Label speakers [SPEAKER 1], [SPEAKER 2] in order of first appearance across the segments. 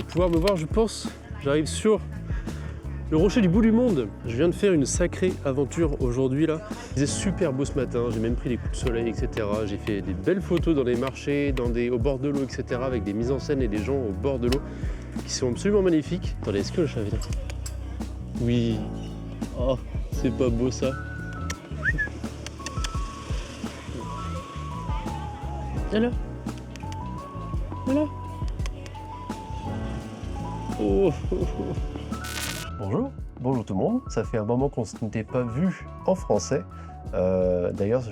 [SPEAKER 1] pouvoir me voir, je pense. J'arrive sur le rocher du bout du monde. Je viens de faire une sacrée aventure aujourd'hui là. Il faisait super beau ce matin, j'ai même pris des coups de soleil, etc. J'ai fait des belles photos dans les marchés, au bord de l'eau, etc. avec des mises en scène et des gens au bord de l'eau qui sont absolument magnifiques. Attendez, est-ce que le chat vient? Oui. Oh, c'est pas beau ça. Voilà. Voilà. Oh. Bonjour tout le monde. Ça fait un moment qu'on ne s'était pas vu en français. D'ailleurs,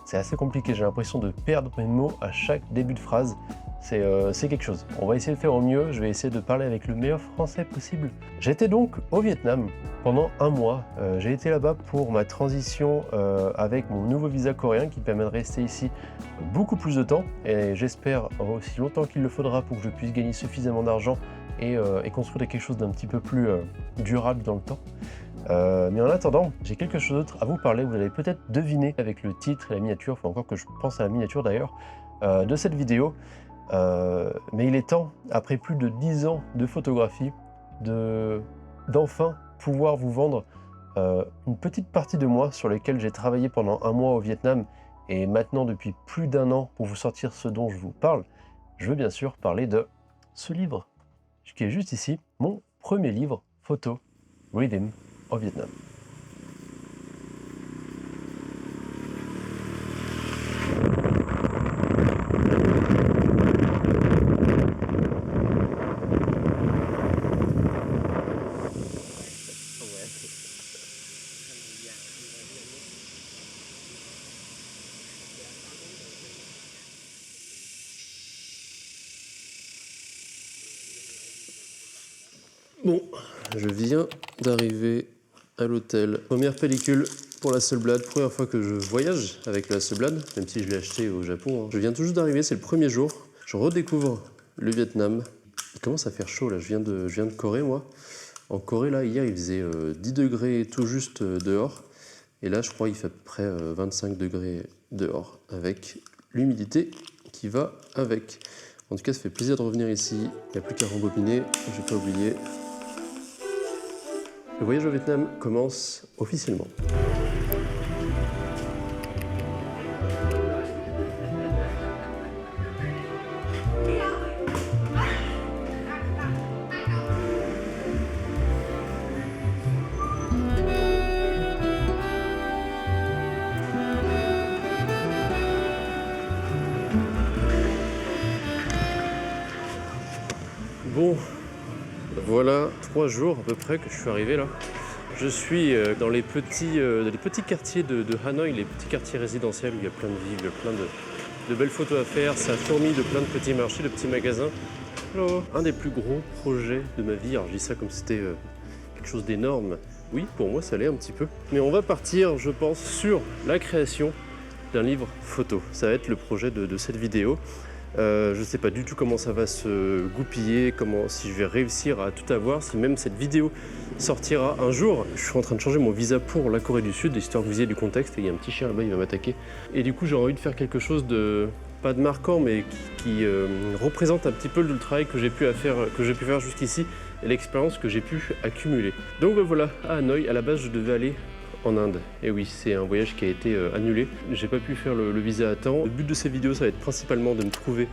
[SPEAKER 1] c'est assez compliqué. J'ai l'impression de perdre mes mots à chaque début de phrase. C'est quelque chose. On va essayer de faire au mieux. Je vais essayer de parler avec le meilleur français possible. J'étais donc au Vietnam pendant un mois. J'ai été là-bas pour ma transition avec mon nouveau visa coréen qui permet de rester ici beaucoup plus de temps. Et j'espère aussi longtemps qu'il le faudra pour que je puisse gagner suffisamment d'argent et construire quelque chose d'un petit peu plus durable dans le temps. Mais en attendant, j'ai quelque chose d'autre à vous parler. Vous allez peut-être deviner avec le titre et la miniature, enfin encore que je pense à la miniature d'ailleurs, de cette vidéo. Mais il est temps, après plus de 10 ans de photographie, d'enfin pouvoir vous vendre une petite partie de moi sur laquelle j'ai travaillé pendant un mois au Vietnam et maintenant depuis plus d'un an pour vous sortir ce dont je vous parle. Je veux bien sûr parler de ce livre, qui est juste ici, mon premier livre photo, Rhythm au Vietnam. Bon, je viens d'arriver à l'hôtel. Première pellicule pour la Hasselblad, première fois que je voyage avec la Hasselblad, même si je l'ai acheté au Japon. Je viens tout juste d'arriver, c'est le premier jour. Je redécouvre le Vietnam. Il commence à faire chaud là, je viens de Corée moi. En Corée là, hier il faisait 10 degrés tout juste dehors. Et là je crois il fait à peu près 25 degrés dehors, avec l'humidité qui va avec. En tout cas ça fait plaisir de revenir ici, il n'y a plus qu'à rembobiner, je n'ai pas oublié. Le voyage au Vietnam commence officiellement. Bon, voilà 3 jours à peu près que je suis arrivé là. Je suis dans les petits quartiers de Hanoï, les petits quartiers résidentiels où il y a plein de vie, il y a plein de belles photos à faire. Ça fourmille de plein de petits marchés, de petits magasins. Hello. Un des plus gros projets de ma vie, alors je dis ça comme si c'était quelque chose d'énorme. Oui, pour moi ça l'est un petit peu. Mais on va partir, je pense, sur la création d'un livre photo. Ça va être le projet de cette vidéo. Je ne sais pas du tout comment ça va se goupiller, si je vais réussir à tout avoir, si même cette vidéo sortira un jour. Je suis en train de changer mon visa pour la Corée du Sud, histoire que vous ayez du contexte, et il y a un petit chien là-bas, il va m'attaquer. Et du coup j'ai envie de faire quelque chose de, pas de marquant, mais qui représente un petit peu le travail que j'ai pu faire jusqu'ici, et l'expérience que j'ai pu accumuler. Donc voilà, à Hanoï, à la base je devais aller en Inde. Et oui, c'est un voyage qui a été annulé. J'ai pas pu faire le visa à temps. Le but de ces vidéos, ça va être principalement de me trouver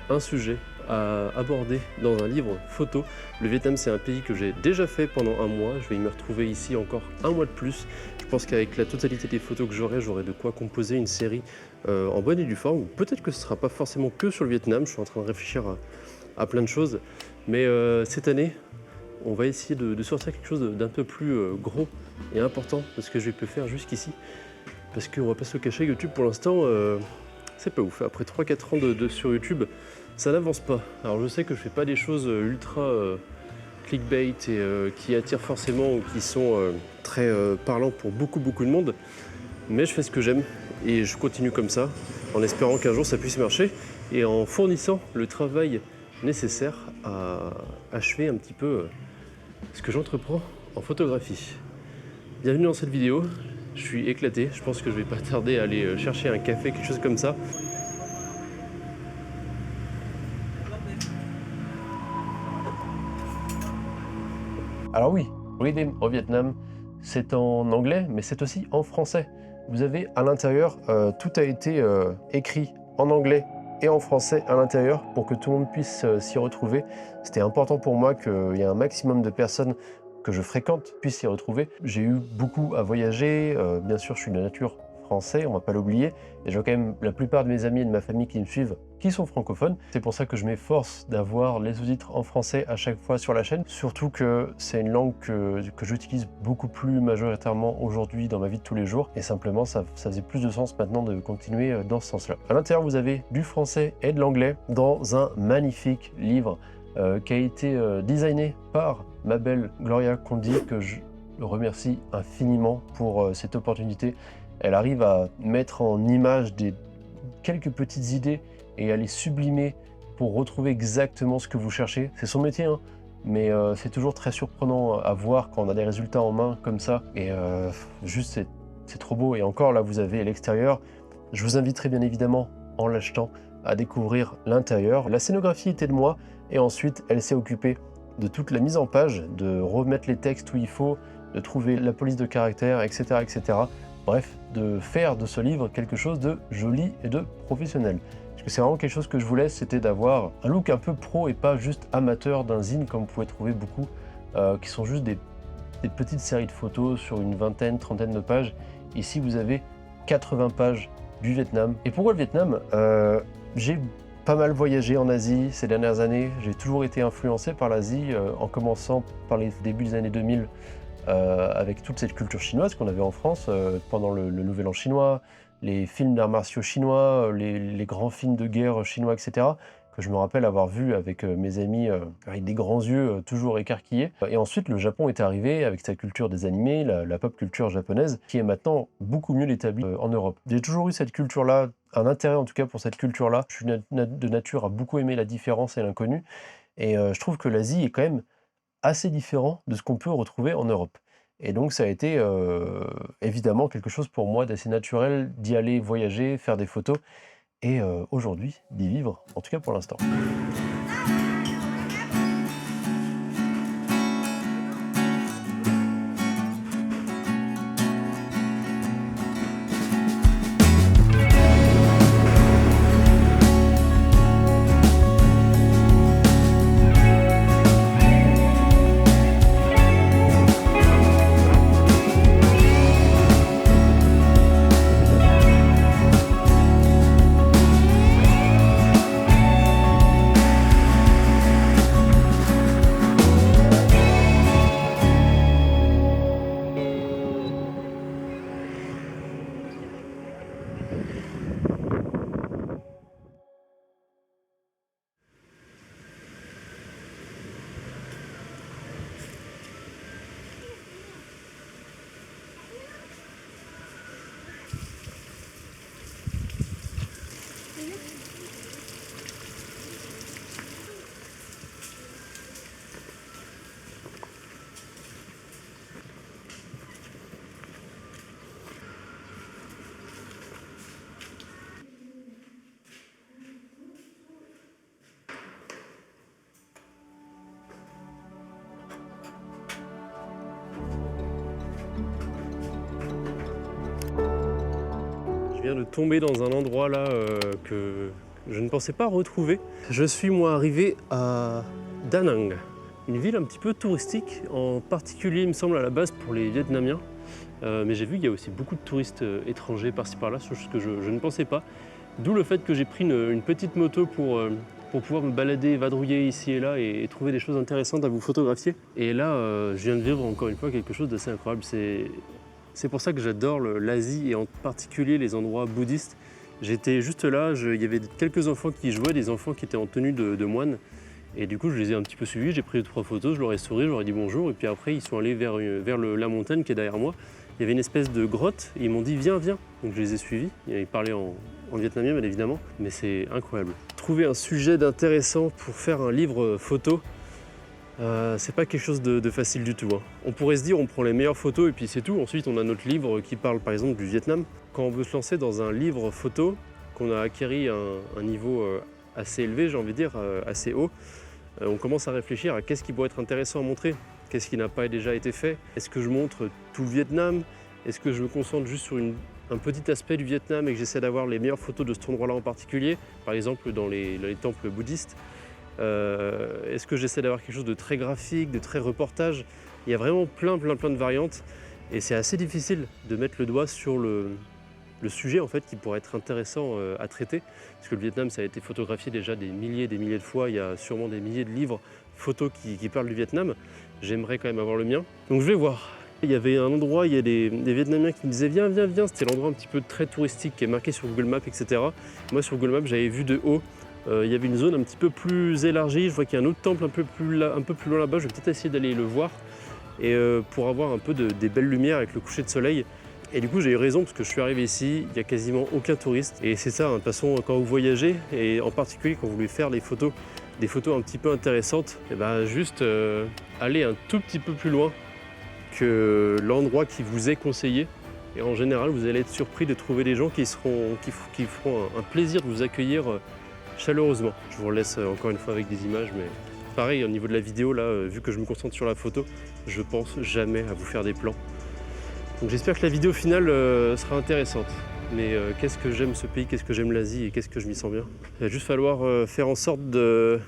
[SPEAKER 1] un sujet à aborder dans un livre photo. Le Vietnam, c'est un pays que j'ai déjà fait pendant un mois. Je vais y me retrouver ici encore un mois de plus. Je pense qu'avec la totalité des photos que j'aurai de quoi composer une série en bonne et due forme. Peut-être que ce ne sera pas forcément que sur le Vietnam. Je suis en train de réfléchir à plein de choses. Mais cette année, on va essayer de sortir quelque chose d'un peu plus gros et important de ce que j'ai pu faire jusqu'ici. Parce qu'on va pas se le cacher, YouTube pour l'instant, c'est pas ouf. Après 3-4 ans sur YouTube, ça n'avance pas. Alors je sais que je fais pas des choses ultra clickbait et qui attirent forcément ou qui sont très parlants pour beaucoup de monde. Mais je fais ce que j'aime et je continue comme ça, en espérant qu'un jour ça puisse marcher et en fournissant le travail nécessaire à achever un petit peu ce que j'entreprends en photographie. Bienvenue dans cette vidéo, je suis éclaté, je pense que je vais pas tarder à aller chercher un café, quelque chose comme ça. Alors oui, Reading au Vietnam, c'est en anglais, mais c'est aussi en français. Vous avez à l'intérieur, tout a été écrit en anglais et en français à l'intérieur pour que tout le monde puisse s'y retrouver. C'était important pour moi qu'il y ait un maximum de personnes que je fréquente puissent s'y retrouver. J'ai eu beaucoup à voyager, bien sûr je suis de nature français, on va pas l'oublier, et j'ai quand même la plupart de mes amis et de ma famille qui me suivent qui sont francophones. C'est pour ça que je m'efforce d'avoir les sous-titres en français à chaque fois sur la chaîne, surtout que c'est une langue que j'utilise beaucoup plus majoritairement aujourd'hui dans ma vie de tous les jours, et simplement ça faisait plus de sens maintenant de continuer dans ce sens-là. À l'intérieur, vous avez du français et de l'anglais dans un magnifique livre qui a été designé par ma belle Gloria Condi, que je remercie infiniment pour cette opportunité. Elle arrive à mettre en image quelques petites idées et à les sublimer pour retrouver exactement ce que vous cherchez. C'est son métier, hein, mais c'est toujours très surprenant à voir quand on a des résultats en main comme ça. Et juste, c'est trop beau. Et encore, là, vous avez l'extérieur. Je vous inviterai bien évidemment, en l'achetant, à découvrir l'intérieur. La scénographie était de moi, et ensuite, elle s'est occupée de toute la mise en page, de remettre les textes où il faut, de trouver la police de caractère, etc., etc. Bref, de faire de ce livre quelque chose de joli et de professionnel. Parce que c'est vraiment quelque chose que je voulais, c'était d'avoir un look un peu pro et pas juste amateur d'un zine comme vous pouvez trouver beaucoup, qui sont juste des petites séries de photos sur une vingtaine, trentaine de pages. Ici, vous avez 80 pages du Vietnam. Et pourquoi le Vietnam? J'ai pas mal voyagé en Asie ces dernières années. J'ai toujours été influencé par l'Asie, en commençant par les débuts des années 2000, avec toute cette culture chinoise qu'on avait en France pendant le Nouvel An chinois, les films d'arts martiaux chinois, les grands films de guerre chinois, etc., que je me rappelle avoir vu avec mes amis avec des grands yeux toujours écarquillés. Et ensuite, le Japon est arrivé avec sa culture des animés, la pop culture japonaise, qui est maintenant beaucoup mieux établie en Europe. J'ai toujours eu cette culture-là, un intérêt en tout cas pour cette culture-là. Je suis de nature à beaucoup aimer la différence et l'inconnu, et je trouve que l'Asie est quand même assez différent de ce qu'on peut retrouver en Europe. Et donc ça a été évidemment quelque chose pour moi d'assez naturel d'y aller voyager, faire des photos, et aujourd'hui d'y vivre, en tout cas pour l'instant. Je viens de tomber dans un endroit là que je ne pensais pas retrouver. Je suis moi arrivé à Da Nang, une ville un petit peu touristique, en particulier il me semble à la base pour les Vietnamiens. Mais j'ai vu qu'il y a aussi beaucoup de touristes étrangers par-ci par-là, chose que je ne pensais pas. D'où le fait que j'ai pris une petite moto pour pouvoir me balader, vadrouiller ici et là et trouver des choses intéressantes à vous photographier. Et là, je viens de vivre encore une fois quelque chose d'assez incroyable. C'est pour ça que j'adore l'Asie et en particulier les endroits bouddhistes. J'étais juste là, il y avait quelques enfants qui jouaient, des enfants qui étaient en tenue de moine. Et du coup, je les ai un petit peu suivis, j'ai pris 2-3 photos, je leur ai souri, je leur ai dit bonjour. Et puis après, ils sont allés vers la montagne qui est derrière moi. Il y avait une espèce de grotte et ils m'ont dit viens, viens. Donc je les ai suivis. Ils parlaient en vietnamien, bien évidemment. Mais c'est incroyable. Trouver un sujet d'intéressant pour faire un livre photo, c'est pas quelque chose de facile du tout, hein. On pourrait se dire on prend les meilleures photos et puis c'est tout. Ensuite, on a notre livre qui parle par exemple du Vietnam. Quand on veut se lancer dans un livre photo, qu'on a acquéri un niveau assez élevé, j'ai envie de dire, assez haut, on commence à réfléchir à qu'est-ce qui pourrait être intéressant à montrer. Qu'est-ce qui n'a pas déjà été fait? Est-ce que je montre tout le Vietnam? Est-ce que je me concentre juste sur un petit aspect du Vietnam et que j'essaie d'avoir les meilleures photos de cet endroit-là en particulier? Par exemple dans les temples bouddhistes. Est-ce que j'essaie d'avoir quelque chose de très graphique, de très reportage? Il y a vraiment plein de variantes et c'est assez difficile de mettre le doigt sur le sujet en fait qui pourrait être intéressant à traiter, parce que le Vietnam ça a été photographié déjà des milliers de fois, il y a sûrement des milliers de livres photos qui parlent du Vietnam. J'aimerais quand même avoir le mien, donc je vais voir. Il y avait un endroit, il y a des Vietnamiens qui me disaient viens, c'était l'endroit un petit peu très touristique qui est marqué sur Google Maps, etc. Moi sur Google Maps j'avais vu de haut, il y avait une zone un petit peu plus élargie, je vois qu'il y a un autre temple un peu plus loin là-bas, je vais peut-être essayer d'aller le voir, et pour avoir un peu des belles lumières avec le coucher de soleil. Et du coup j'ai eu raison parce que je suis arrivé ici, il n'y a quasiment aucun touriste. Et c'est ça, hein, de toute façon quand vous voyagez, et en particulier quand vous voulez faire des photos un petit peu intéressantes, et ben juste aller un tout petit peu plus loin que l'endroit qui vous est conseillé. Et en général vous allez être surpris de trouver des gens qui feront un plaisir de vous accueillir chaleureusement. Je vous relaisse encore une fois avec des images, mais pareil au niveau de la vidéo là, vu que je me concentre sur la photo, je pense jamais à vous faire des plans. Donc j'espère que la vidéo finale sera intéressante. Mais qu'est-ce que j'aime ce pays, qu'est-ce que j'aime l'Asie et qu'est-ce que je m'y sens bien. Il va juste falloir faire en sorte de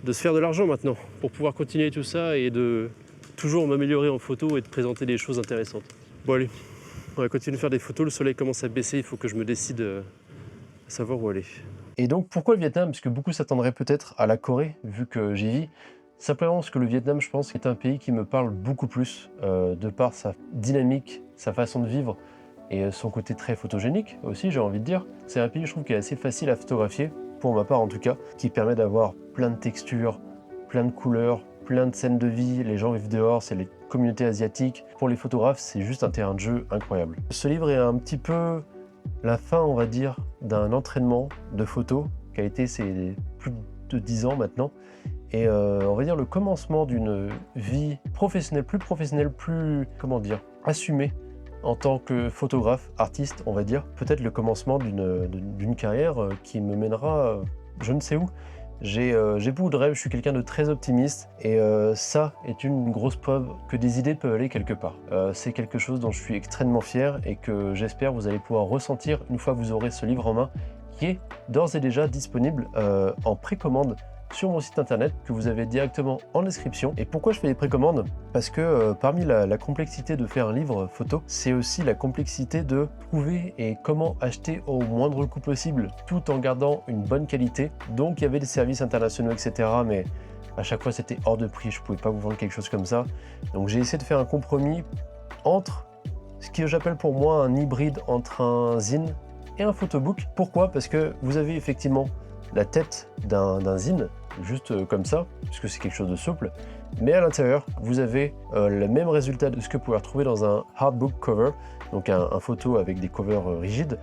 [SPEAKER 1] se faire de l'argent maintenant pour pouvoir continuer tout ça et de toujours m'améliorer en photo et de présenter des choses intéressantes. Bon allez, on va continuer de faire des photos, le soleil commence à baisser, il faut que je me décide à savoir où aller. Et donc pourquoi le Vietnam? Parce que beaucoup s'attendraient peut-être à la Corée, vu que j'y vis. Simplement parce que le Vietnam, je pense, est un pays qui me parle beaucoup plus, de par sa dynamique, sa façon de vivre et son côté très photogénique aussi, j'ai envie de dire. C'est un pays, je trouve, qui est assez facile à photographier, pour ma part en tout cas, qui permet d'avoir plein de textures, plein de couleurs, plein de scènes de vie, les gens vivent dehors, c'est les communautés asiatiques. Pour les photographes, c'est juste un terrain de jeu incroyable. Ce livre est un petit peu la fin, on va dire, d'un entraînement de photo qui a été ces plus de 10 ans maintenant. Et on va dire le commencement d'une vie professionnelle, plus, comment dire, assumée en tant que photographe, artiste, on va dire. Peut-être le commencement d'une carrière qui me mènera je ne sais où. J'ai beaucoup de rêves, je suis quelqu'un de très optimiste et ça est une grosse preuve que des idées peuvent aller quelque part. C'est quelque chose dont je suis extrêmement fier et que j'espère vous allez pouvoir ressentir une fois que vous aurez ce livre en main, qui est d'ores et déjà disponible en précommande sur mon site internet que vous avez directement en description. Et pourquoi je fais des précommandes? Parce que parmi la complexité de faire un livre photo, c'est aussi la complexité de trouver et comment acheter au moindre coût possible tout en gardant une bonne qualité. Donc il y avait des services internationaux, etc. Mais à chaque fois c'était hors de prix, je pouvais pas vous vendre quelque chose comme ça. Donc j'ai essayé de faire un compromis entre ce que j'appelle pour moi un hybride entre un zine et un photobook. Pourquoi? Parce que vous avez effectivement la tête d'un zine, juste comme ça, puisque c'est quelque chose de souple, mais à l'intérieur, vous avez le même résultat de ce que vous pouvez retrouver dans un hardbook cover, donc un photo avec des covers rigides,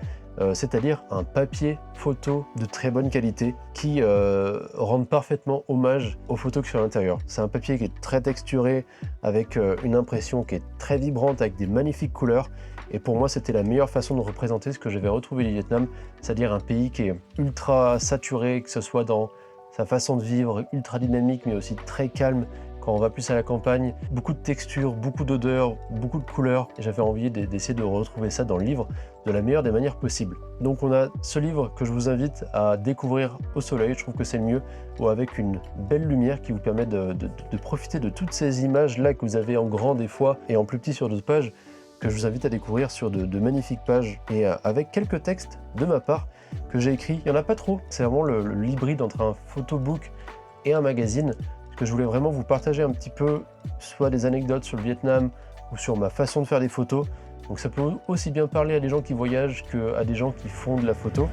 [SPEAKER 1] c'est-à-dire un papier photo de très bonne qualité qui rend parfaitement hommage aux photos que sur l'intérieur. C'est un papier qui est très texturé, avec une impression qui est très vibrante, avec des magnifiques couleurs. Et pour moi, c'était la meilleure façon de représenter ce que j'avais retrouvé du Vietnam, c'est-à-dire un pays qui est ultra saturé, que ce soit dans sa façon de vivre, ultra dynamique, mais aussi très calme quand on va plus à la campagne. Beaucoup de textures, beaucoup d'odeurs, beaucoup de couleurs. Et j'avais envie d'essayer de retrouver ça dans le livre de la meilleure des manières possibles. Donc on a ce livre que je vous invite à découvrir au soleil, je trouve que c'est le mieux, ou avec une belle lumière qui vous permet de profiter de toutes ces images-là que vous avez en grand des fois et en plus petit sur d'autres pages, que je vous invite à découvrir sur de magnifiques pages et avec quelques textes de ma part que j'ai écrits. Il n'y en a pas trop, c'est vraiment l'hybride entre un photobook et un magazine, parce que je voulais vraiment vous partager un petit peu soit des anecdotes sur le Vietnam ou sur ma façon de faire des photos. Donc ça peut aussi bien parler à des gens qui voyagent qu'à des gens qui font de la photo.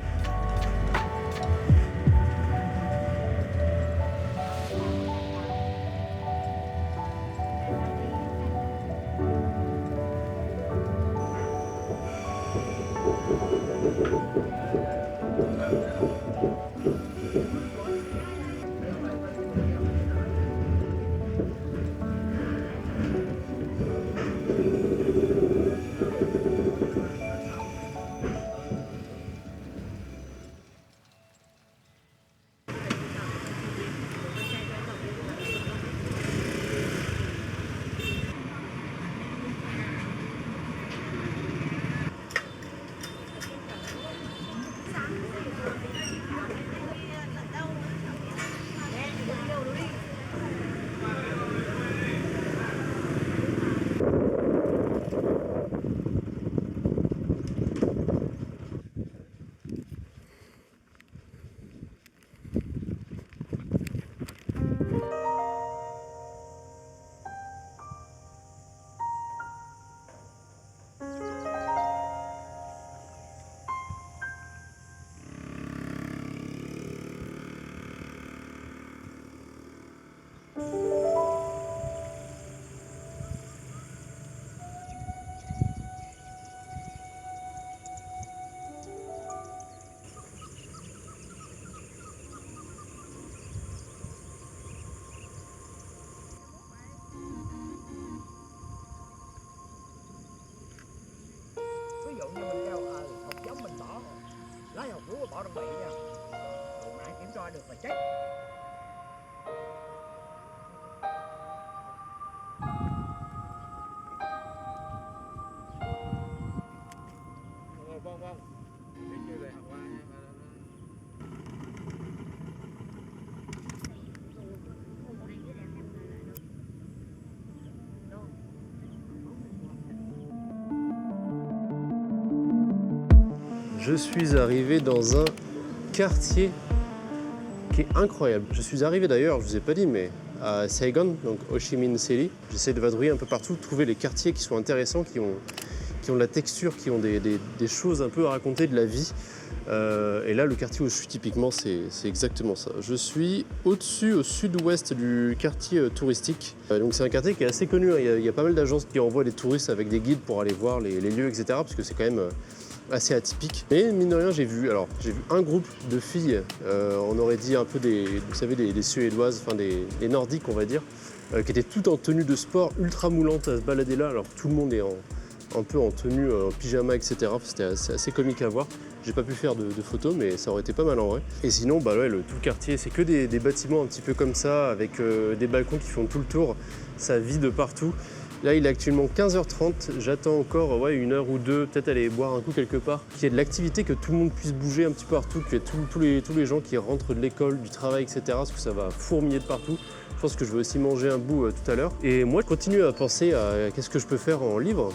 [SPEAKER 1] Je suis arrivé dans un quartier qui est incroyable. Je suis arrivé d'ailleurs, je vous ai pas dit, mais à Saigon, donc Ho Chi Minh City. J'essaie de vadrouiller un peu partout, de trouver les quartiers qui sont intéressants, qui ont de la texture, qui ont des choses un peu à raconter de la vie. Et là, le quartier où je suis typiquement, c'est exactement ça. Je suis au-dessus, au sud-ouest du quartier touristique. Donc c'est un quartier qui est assez connu. Il y a pas mal d'agences qui envoient des touristes avec des guides pour aller voir les lieux, etc. Parce que c'est quand même assez atypique. Mais mine de rien, j'ai vu un groupe de filles, on aurait dit un peu vous savez, des Suédoises, enfin des Nordiques, on va dire, qui étaient toutes en tenue de sport ultra moulante à se balader là. Alors tout le monde est un peu en tenue, en pyjama, etc. C'était assez comique à voir. J'ai pas pu faire de photos, mais ça aurait été pas mal en vrai. Et sinon, tout le quartier, c'est que des bâtiments un petit peu comme ça, avec des balcons qui font tout le tour. Ça vit de partout. Là, il est actuellement 15h30. J'attends encore une heure ou deux, peut-être aller boire un coup quelque part. Qu'il y ait de l'activité, que tout le monde puisse bouger un petit peu partout, qu'il y ait tous les gens qui rentrent de l'école, du travail, etc. Parce que ça va fourmiller de partout. Je pense que je vais aussi manger un bout tout à l'heure. Et moi, je continue à penser à qu'est-ce que je peux faire en livre.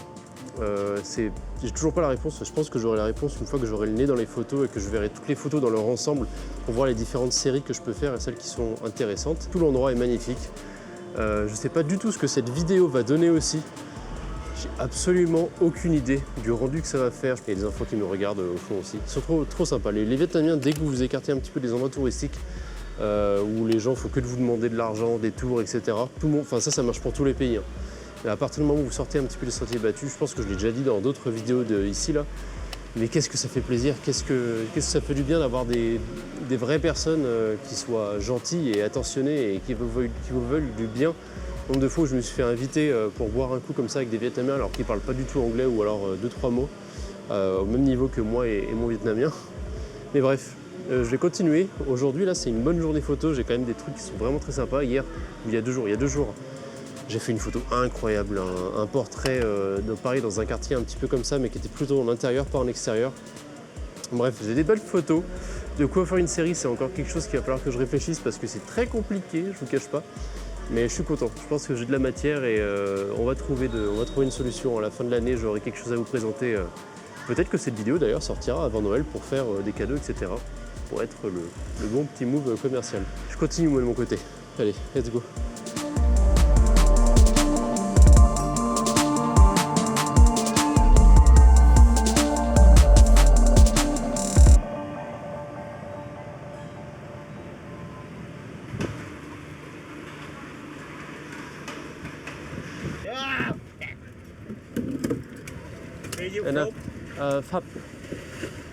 [SPEAKER 1] J'ai toujours pas la réponse. Je pense que j'aurai la réponse une fois que j'aurai le nez dans les photos et que je verrai toutes les photos dans leur ensemble pour voir les différentes séries que je peux faire et celles qui sont intéressantes. Tout l'endroit est magnifique. Je sais pas du tout ce que cette vidéo va donner aussi. J'ai absolument aucune idée du rendu que ça va faire. Il y a des enfants qui me regardent au fond aussi. Ils sont trop sympas. Les Vietnamiens, dès que vous vous écartez un petit peu des endroits touristiques, où les gens, il faut que de vous demander de l'argent, des tours, etc. Tout le monde, ça marche pour tous les pays. Mais à partir du moment où vous sortez un petit peu des sentiers battus, je pense que je l'ai déjà dit dans d'autres vidéos ici là, mais qu'est-ce que ça fait plaisir, qu'est-ce que ça fait du bien d'avoir des vraies personnes qui soient gentilles et attentionnées et qui vous veulent du bien. Le nombre de fois où je me suis fait inviter pour boire un coup comme ça avec des Vietnamiens alors qu'ils ne parlent pas du tout anglais ou alors 2-3 mots, au même niveau que moi et mon vietnamien. Mais bref, je vais continuer. Aujourd'hui là c'est une bonne journée photo, j'ai quand même des trucs qui sont vraiment très sympas. Hier, il y a deux jours, j'ai fait une photo incroyable, un portrait de Paris dans un quartier un petit peu comme ça, mais qui était plutôt en intérieur, pas en extérieur. Bref, j'ai des belles photos. De quoi faire une série, c'est encore quelque chose qu'il va falloir que je réfléchisse parce que c'est très compliqué, je vous cache pas. Mais je suis content, je pense que j'ai de la matière et on va trouver une solution. À la fin de l'année, j'aurai quelque chose à vous présenter. Peut-être que cette vidéo d'ailleurs sortira avant Noël pour faire des cadeaux, etc. Pour être le bon petit move commercial. Je continue moi de mon côté. Allez, let's go. And Pháp,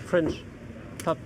[SPEAKER 1] French, Pháp.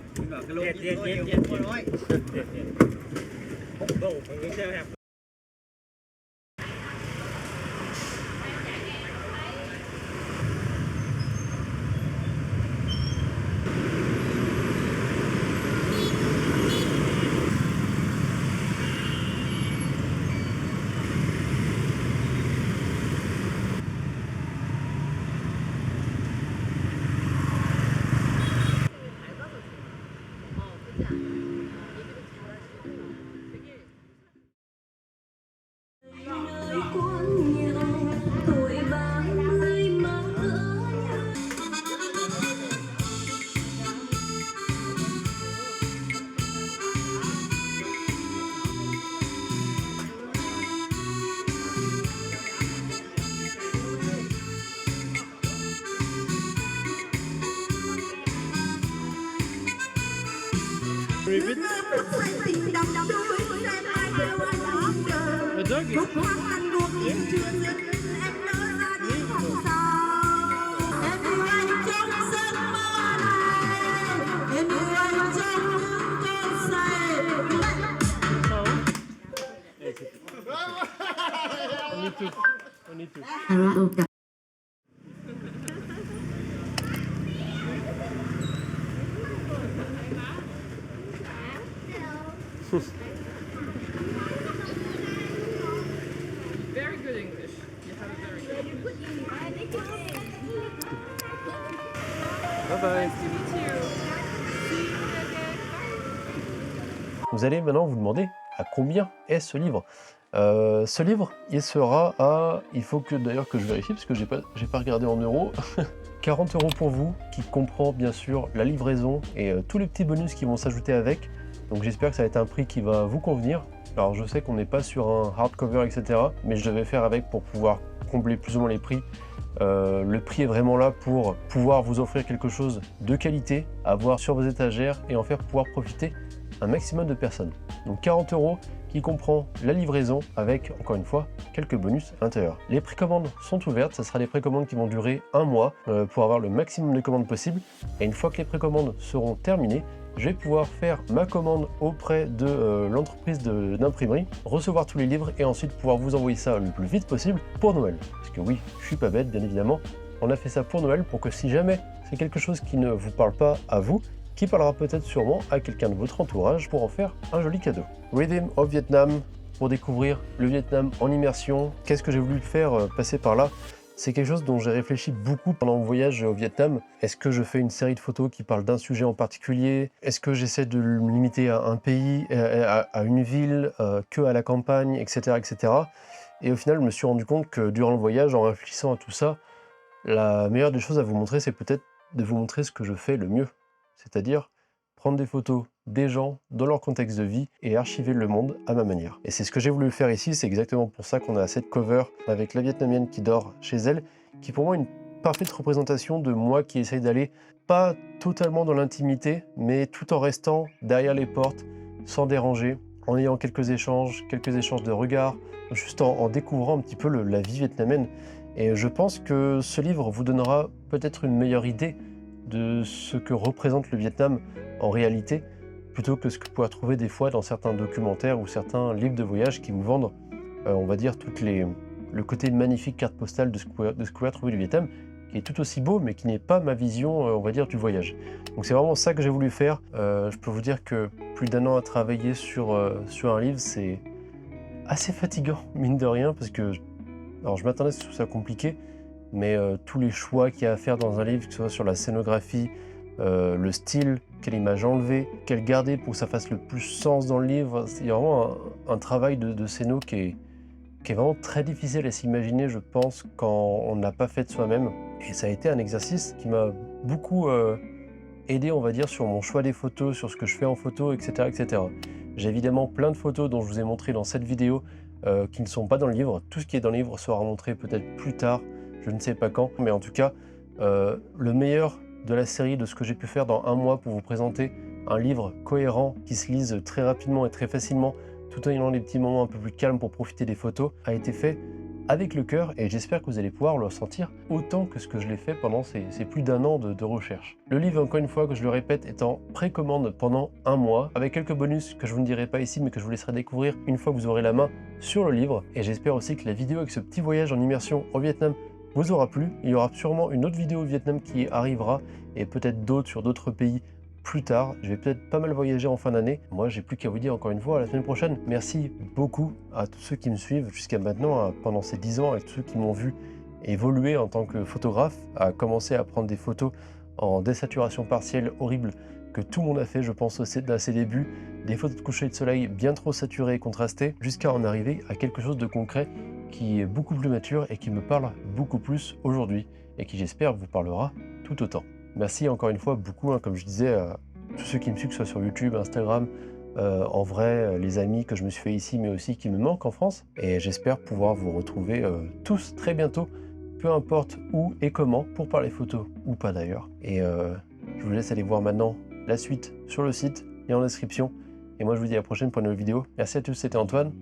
[SPEAKER 1] Repeat. A dog? On need to.
[SPEAKER 2] Very good English. You have a very good English.
[SPEAKER 1] Bye bye.
[SPEAKER 2] Nice to meet you. See you again. Bye.
[SPEAKER 1] Vous allez maintenant vous demander à combien est ce livre. Ce livre, il sera à... Il faut que d'ailleurs que je vérifie parce que j'ai pas regardé en euros. 40 € pour vous, qui comprend bien sûr la livraison et tous les petits bonus qui vont s'ajouter avec. Donc j'espère que ça va être un prix qui va vous convenir. Alors je sais qu'on n'est pas sur un hardcover, etc. Mais je devais faire avec pour pouvoir combler plus ou moins les prix. Le prix est vraiment là pour pouvoir vous offrir quelque chose de qualité, à voir sur vos étagères et en faire pouvoir profiter un maximum de personnes. Donc 40 € qui comprend la livraison avec, encore une fois, quelques bonus à l'intérieur. Les précommandes sont ouvertes, ce sera des précommandes qui vont durer un mois pour avoir le maximum de commandes possible. Et une fois que les précommandes seront terminées, je vais pouvoir faire ma commande auprès de l'entreprise d'imprimerie, recevoir tous les livres et ensuite pouvoir vous envoyer ça le plus vite possible pour Noël. Parce que oui, je suis pas bête, bien évidemment. On a fait ça pour Noël pour que si jamais c'est quelque chose qui ne vous parle pas à vous, qui parlera peut-être sûrement à quelqu'un de votre entourage pour en faire un joli cadeau. Rhythm of Vietnam, pour découvrir le Vietnam en immersion. Qu'est-ce que j'ai voulu faire passer par là? C'est quelque chose dont j'ai réfléchi beaucoup pendant mon voyage au Vietnam. Est-ce que je fais une série de photos qui parlent d'un sujet en particulier? Est-ce que j'essaie de me limiter à un pays, à une ville, que à la campagne, etc., etc. Et au final, je me suis rendu compte que durant le voyage, en réfléchissant à tout ça, la meilleure des choses à vous montrer, c'est peut-être de vous montrer ce que je fais le mieux. C'est-à-dire prendre des photos des gens dans leur contexte de vie et archiver le monde à ma manière. Et c'est ce que j'ai voulu faire ici, c'est exactement pour ça qu'on a cette cover avec la Vietnamienne qui dort chez elle, qui est pour moi une parfaite représentation de moi qui essaye d'aller pas totalement dans l'intimité, mais tout en restant derrière les portes, sans déranger, en ayant quelques échanges de regards, juste en découvrant un petit peu la vie vietnamienne. Et je pense que ce livre vous donnera peut-être une meilleure idée de ce que représente le Vietnam en réalité, plutôt que ce que vous pouvez trouver des fois dans certains documentaires ou certains livres de voyage qui vous vendent, on va dire, le côté magnifique carte postale de ce que vous pouvez trouver du Vietnam, qui est tout aussi beau, mais qui n'est pas ma vision, on va dire, du voyage. Donc c'est vraiment ça que j'ai voulu faire. Je peux vous dire que plus d'1 an à travailler sur un livre, c'est assez fatigant, mine de rien, parce que alors je m'attendais à ce que ce soit compliqué, mais tous les choix qu'il y a à faire dans un livre, que ce soit sur la scénographie, le style, quelle image enlever, quelle garder pour que ça fasse le plus sens dans le livre. Il y a vraiment un travail de scéno qui est vraiment très difficile à s'imaginer, je pense, quand on ne l'a pas fait de soi-même. Et ça a été un exercice qui m'a beaucoup aidé, on va dire, sur mon choix des photos, sur ce que je fais en photo, etc., etc. J'ai évidemment plein de photos dont je vous ai montré dans cette vidéo qui ne sont pas dans le livre. Tout ce qui est dans le livre sera montré peut-être plus tard, je ne sais pas quand, mais en tout cas, le meilleur de la série, de ce que j'ai pu faire dans un mois pour vous présenter un livre cohérent qui se lise très rapidement et très facilement, tout en ayant des petits moments un peu plus calmes pour profiter des photos, a été fait avec le cœur et j'espère que vous allez pouvoir le ressentir autant que ce que je l'ai fait pendant ces plus d'1 an de recherche. Le livre, encore une fois, que je le répète, est en précommande pendant un mois, avec quelques bonus que je vous ne dirai pas ici, mais que je vous laisserai découvrir une fois que vous aurez la main sur le livre. Et j'espère aussi que la vidéo avec ce petit voyage en immersion au Vietnam vous aura plu. Il y aura sûrement une autre vidéo au Vietnam qui arrivera et peut-être d'autres sur d'autres pays plus tard. Je vais peut-être pas mal voyager en fin d'année. Moi, j'ai plus qu'à vous dire encore une fois à la semaine prochaine. Merci beaucoup à tous ceux qui me suivent jusqu'à maintenant, pendant ces 10 ans, et tous ceux qui m'ont vu évoluer en tant que photographe, à commencer à prendre des photos en désaturation partielle horrible que tout le monde a fait, je pense, à ses débuts, des photos de coucher de soleil bien trop saturées et contrastées, jusqu'à en arriver à quelque chose de concret qui est beaucoup plus mature et qui me parle beaucoup plus aujourd'hui, et qui, j'espère, vous parlera tout autant. Merci encore une fois beaucoup, comme je disais, à tous ceux qui me suivent, que ce soit sur YouTube, Instagram, en vrai, les amis que je me suis fait ici, mais aussi qui me manquent en France. Et j'espère pouvoir vous retrouver tous très bientôt, peu importe où et comment, pour parler photos, ou pas d'ailleurs. Et je vous laisse aller voir maintenant la suite sur le site et en description. Et moi, je vous dis à la prochaine pour une nouvelle vidéo. Merci à tous, c'était Antoine.